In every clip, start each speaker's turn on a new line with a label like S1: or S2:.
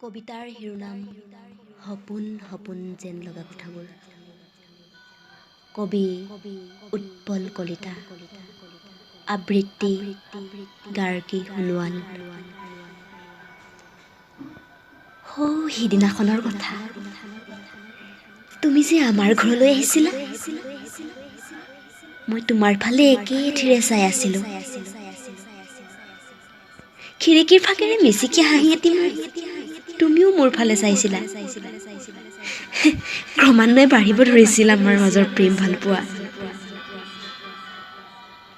S1: কবিতাৰ শিৰোনাম সপোন সপোন যেন লগা কথাবোৰ। কবি উৎপল কলিতা, আবৃত্তি গাৰ্গী সোণোৱাল। সিদিনাখনৰ কথা, তুমি যে আমাৰ ঘৰলৈ আহিছিলা, মই তোমাৰ ফালে একেথিৰে চাই আছিলো। খিৰিকীৰ ফাকেৰে মিচিকি হাঁহি এটি মাৰি তুমিও মোৰ ফালে চাইছিলা। ক্ৰমান্বয়ে বাঢ়িব ধৰিছিল আমাৰ মাজৰ প্ৰেম ভালপোৱা।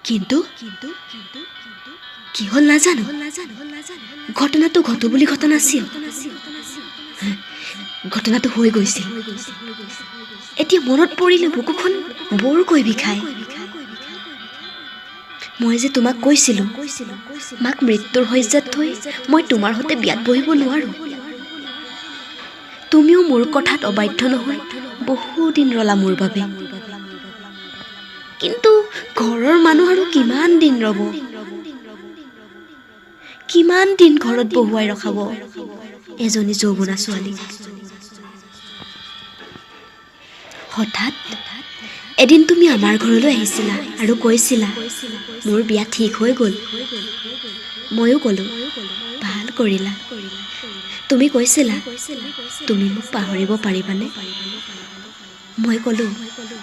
S1: কিন্তু কি হ'ল নাজানো, ঘটনাটো ঘটো বুলি ঘটা নাছিল। ঘটনাটো হৈ গৈছিল। এতিয়া মনত পৰিলে বুকুখন বৰকৈ বিষায়। মই যে তোমাক কৈছিলো, মাক মৃত্যুৰ শয্যাত থৈ মই তোমাৰ সৈতে বিয়াত বহিব নোৱাৰো। তুমিও মোৰ কথাত অবাধ্য নহৈ বহুদিন ৰলা মোৰ বাবে। কিন্তু ঘৰৰ মানুহ আৰু কিমান দিন ৰব, কিমান দিন ঘৰত বহুৱাই ৰখাব এজনী যৌৱনা ছোৱালী। হঠাৎ এদিন তুমি আমাৰ ঘৰলৈ আহিছিলা আৰু কৈছিলা মোৰ বিয়া ঠিক হৈ গ'ল। ময়ো ক'লো ভাল কৰিলা। তুমি কৈছিলা তুমি মোক পাহৰিব পাৰিবানে? মই ক'লো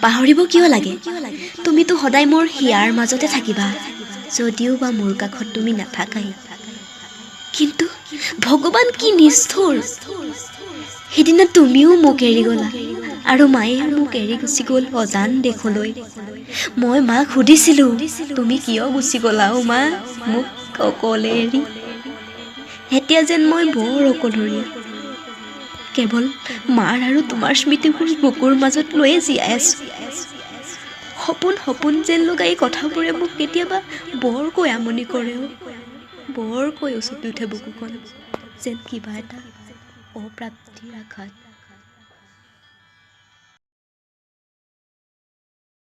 S1: পাহৰিব কিয় লাগে, তুমিতো সদায় মোৰ হিয়াৰ মাজতে থাকিবা, যদিও বা মোৰ কাষত তুমি নাথাকাই। কিন্তু ভগৱান কি নিষ্ঠুৰ, সিদিনা তুমিও মোক এৰি গ'লা আৰু মায়ে মোক এৰি গুচি গ'ল অজান দেশলৈ। মই মাক সুধিছিলো তুমি কিয় গুচি গ'লা মা মোক অকলে এৰি। এতিয়া যেন মই বৰ অকলশৰীয়া, কেৱল মাৰ আৰু তোমাৰ স্মৃতিবোৰ বুকুৰ মাজত লৈয়ে জীয়াই আছো। সপোন সপোন যেন লগা এই কথাবোৰে মোক কেতিয়াবা বৰকৈ আমনি কৰে, বৰকৈ উচটি উঠে বুকুখন, যেন কিবা এটা অপ্ৰাপ্তিৰ আঘাত।